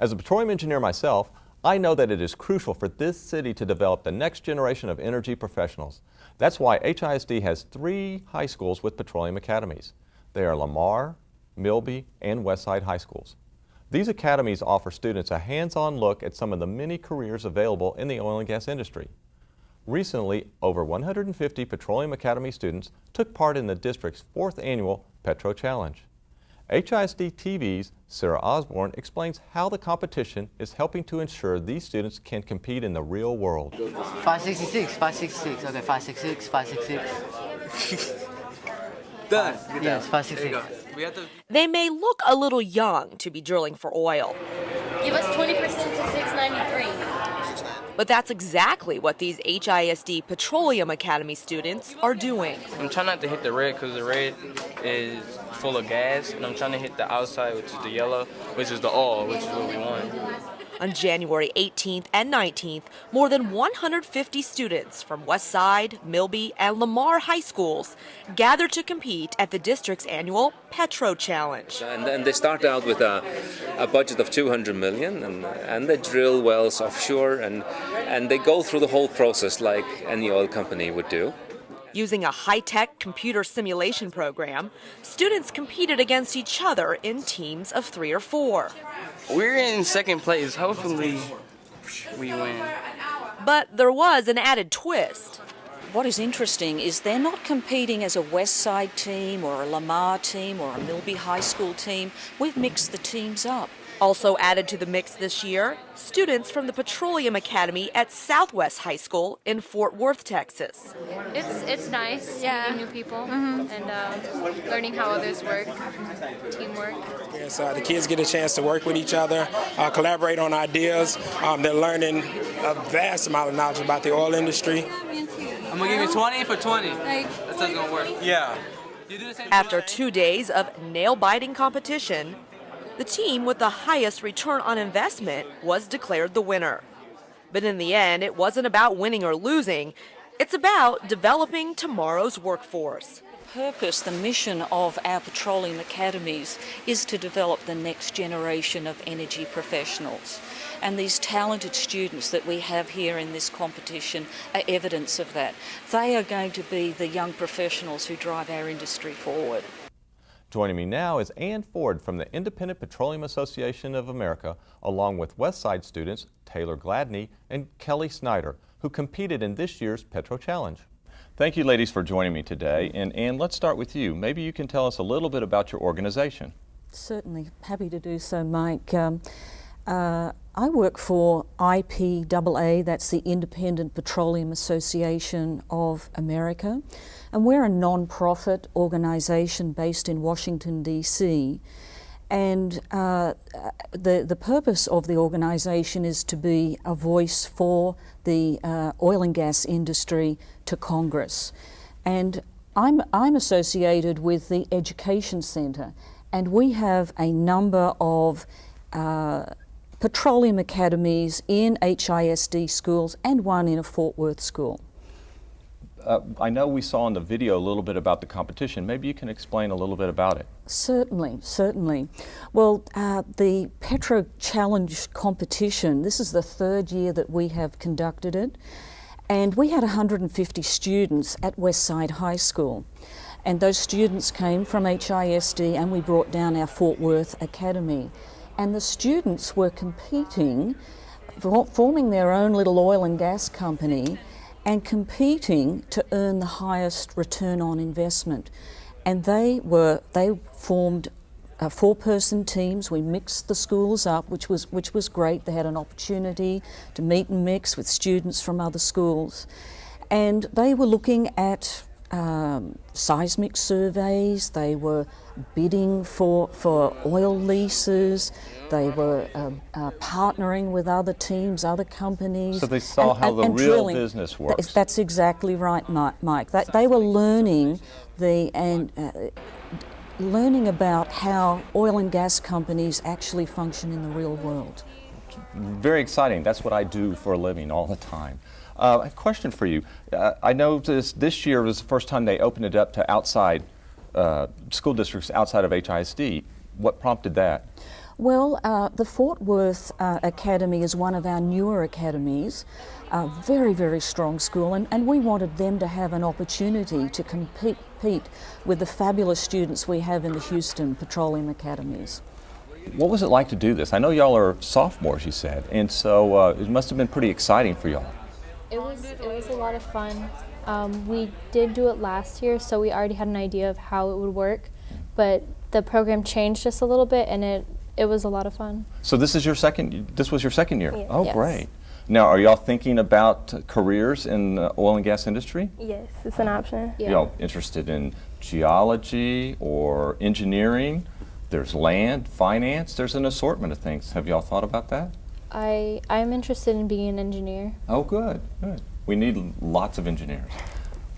As a petroleum engineer myself, I know that it is crucial for this city to develop the next generation of energy professionals. That's why HISD has 3 high schools with petroleum academies. They are Lamar, Milby, and Westside High Schools. These academies offer students a hands-on look at some of the many careers available in the oil and gas industry. Recently, over 150 Petroleum Academy students took part in the district's 4th annual PetroChallenge. HISD TV's Sarah Osborne explains how the competition is helping to ensure these students can compete in the real world. 566, 566, okay, 566, 566. Done. Yes, 566. They may look a little young to be drilling for oil. Give us 20% to 693. But that's exactly what these HISD Petroleum Academy students are doing. I'm trying not to hit the red because the red is full of gas, and I'm trying to hit the outside, which is the yellow, which is the oil, which is what we want. On January 18th and 19th, more than 150 students from Westside, Milby, and Lamar high schools gathered to compete at the district's annual PetroChallenge. And they start out with a budget of 200 million, and they drill wells offshore, and they go through the whole process like any oil company would do. Using a high-tech computer simulation program, students competed against each other in teams of 3 or 4. We're in second place. Hopefully, we win. But there was an added twist. What is interesting is they're not competing as a Westside team or a Lamar team or a Milby High School team. We've mixed the teams up. Also added to the mix this year, students from the Petroleum Academy at Southwest High School in Fort Worth, Texas. It's nice meeting new people and learning how others work, teamwork. Yes, the kids get a chance to work with each other, collaborate on ideas. They're learning a vast amount of knowledge about the oil industry. I'm going to give you 20 for 20. That's how it's going to work. Yeah. After 2 days of nail-biting competition, the team with the highest return on investment was declared the winner. But in the end, it wasn't about winning or losing. It's about developing tomorrow's workforce. Purpose, the mission of our petroleum academies is to develop the next generation of energy professionals. And these talented students that we have here in this competition are evidence of that. They are going to be the young professionals who drive our industry forward. Joining me now is Ann Ford from the Independent Petroleum Association of America, along with Westside students Taylor Gladney and Kelly SNYDER, who competed in this year's PetroChallenge. Thank you, ladies, for joining me today. And Ann, let's start with you. Maybe you can tell us a little bit about your organization. Certainly, happy to do so, Mike. I work for IPAA, that's the Independent Petroleum Association of America, and we're a non-profit organization based in Washington, D.C. And the purpose of the organization is to be a voice for the oil and gas industry to Congress. And I'm associated with the Education Center, and we have a number of petroleum academies in HISD schools and one in a Fort Worth school. I know we saw in the video a little bit about the competition. Maybe you can explain a little bit about it. Certainly, certainly. Well, the PetroChallenge competition, this is the 3rd year that we have conducted it, and we had 150 students at Westside High School. And those students came from HISD, and we brought down our Fort Worth Academy. And the students were competing, forming their own little oil and gas company, and competing to earn the highest return on investment. And they formed 4-person teams. We mixed the schools up, which was great. They had an opportunity to meet and mix with students from other schools. And they were looking at seismic surveys, they were bidding for oil leases, they were partnering with other teams, other companies. So they saw how the real drilling. Business works. That's exactly right, Mike. They were learning learning about how oil and gas companies actually function in the real world. Very exciting. That's what I do for a living all the time. A question for you. I know this year was the first time they opened it up to outside school districts outside of HISD. What prompted that? Well, the Fort Worth Academy is one of our newer academies, a very, very strong school, and we wanted them to have an opportunity to compete with the fabulous students we have in the Houston Petroleum Academies. What was it like to do this? I know y'all are sophomores, you said, and so it must have been pretty exciting for y'all. It was a lot of fun. We did do it last year, so we already had an idea of how it would work, but the program changed just a little bit, and it was a lot of fun. So this was your second year? Yeah. Oh, Yes. great. Now, are y'all thinking about careers in the oil and gas industry? Yes, it's an option. Yeah. Y'all interested in geology or engineering? There's land, finance, there's an assortment of things. Have y'all thought about that? I'm interested in being an engineer. Oh, good, good. We need lots of engineers.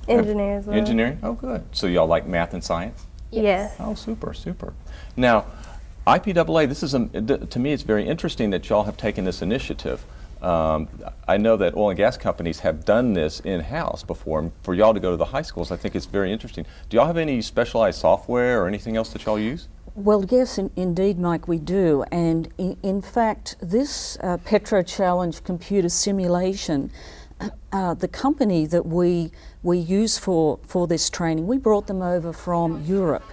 Engineer as well. Engineering? Oh, good. So y'all like math and science? Yes. Oh, super, super. Now, IPAA, this is, to me, it's very interesting that y'all have taken this initiative. I know that oil and gas companies have done this in-house before. And for y'all to go to the high schools, I think it's very interesting. Do y'all have any specialized software or anything else that y'all use? Well, yes, indeed, Mike, we do. And in fact, this PetroChallenge computer simulation, the company that we use for this training, we brought them over from Europe.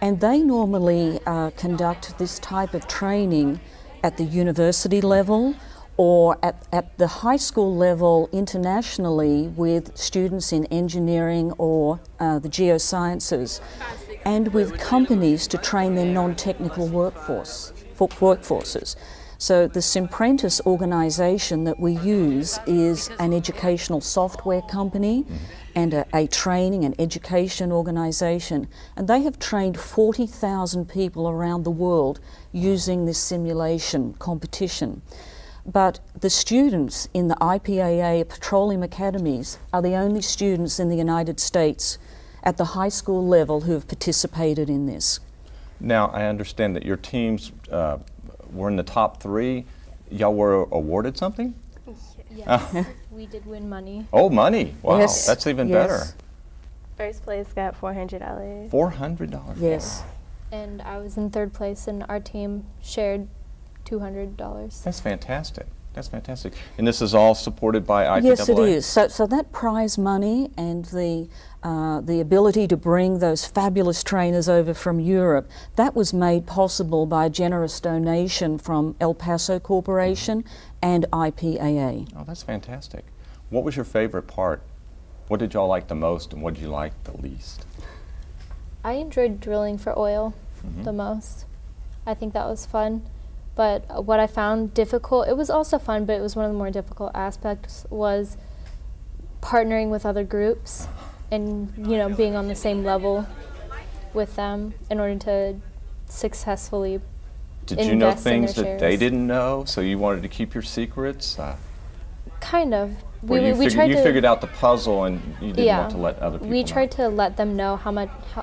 And they normally conduct this type of training at the university level or at the high school level internationally with students in engineering or the geosciences, and with companies to train their non-technical workforces. So the Simprentice organization that we use is an educational software company and a training and education organization, and they have trained 40,000 people around the world using this simulation competition. But the students in the IPAA Petroleum Academies are the only students in the United States at the high school level who have participated in this. Now, I understand that your teams were in the top 3. Y'all were awarded something? Yes, we did win money. Oh, money. Wow, Yes, that's even yes. better. First place got $400. $400. Yes. And I was in third place, and our team shared $200. That's fantastic. That's fantastic. And this is all supported by IPAA? Yes, it is. So that prize money and the ability to bring those fabulous trainers over from Europe, that was made possible by a generous donation from El Paso Corporation and IPAA. Oh, that's fantastic. What was your favorite part? What did y'all like the most and what did you like the least? I enjoyed drilling for oil the most. I think that was fun. But what I found difficult, it was also fun, but it was one of the more difficult aspects, was partnering with other groups and, you know, being on the same level with them in order to successfully Did you know invest in things their that they shares. didn't know, so you wanted to keep your secrets? Kind of. Or you figured out the puzzle and you didn't want to let other people We know? tried to let them know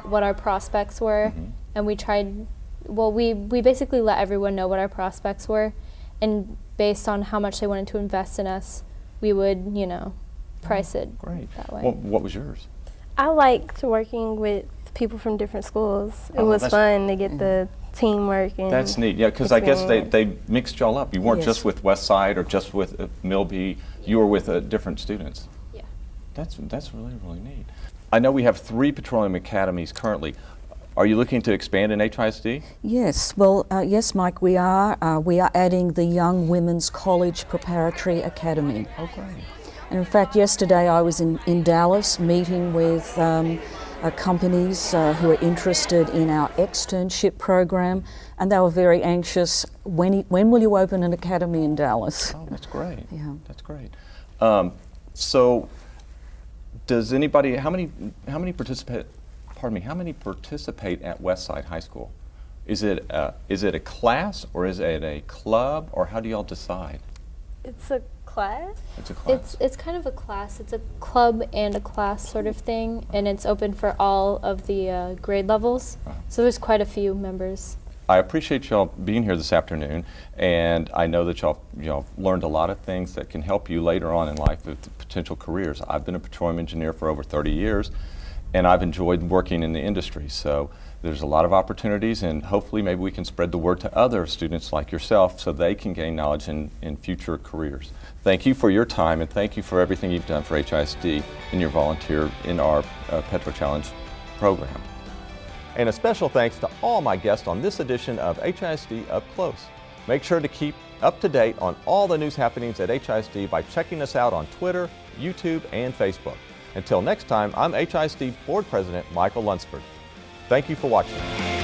what our prospects were, and we basically let everyone know what our prospects were, and based on how much they wanted to invest in us, we would, you know, price it Great. that way. Well, what was yours? I liked working with people from different schools. It Oh, was that's- fun to get the teamwork and That's neat. Yeah, because I guess experience. they mixed y'all up. You weren't Yes. just with Westside or just with Milby. You were with different students. Yeah. That's really, really neat. I know we have 3 petroleum academies currently. Are you looking to expand in HISD? Yes, well, yes, Mike, we are. We are adding the Young Women's College Preparatory Academy. Oh, great. And in fact, yesterday I was in Dallas meeting with companies who are interested in our externship program, and they were very anxious. When will you open an academy in Dallas? Oh, that's great. Yeah. That's great. So, does anybody? How many participate? Pardon me. How many participate at Westside High School? Is it a class or is it a club, or how do y'all decide? it's a class. It's a class. It's kind of a class. It's a club and a class sort of thing, and it's open for all of the grade levels. So there's quite a few members. I appreciate y'all being here this afternoon, and I know that y'all learned a lot of things that can help you later on in life with potential careers. I've been a petroleum engineer for over 30 years, and I've enjoyed working in the industry. So there's a lot of opportunities, and hopefully maybe we can spread the word to other students like yourself so they can gain knowledge in future careers. Thank you for your time, and thank you for everything you've done for HISD and your volunteer in our PetroChallenge program. And a special thanks to all my guests on this edition of HISD Up Close. Make sure to keep up to date on all the news happenings at HISD by checking us out on Twitter, YouTube, and Facebook. Until next time, I'm HISD Board President Michael Lunceford. Thank you for watching.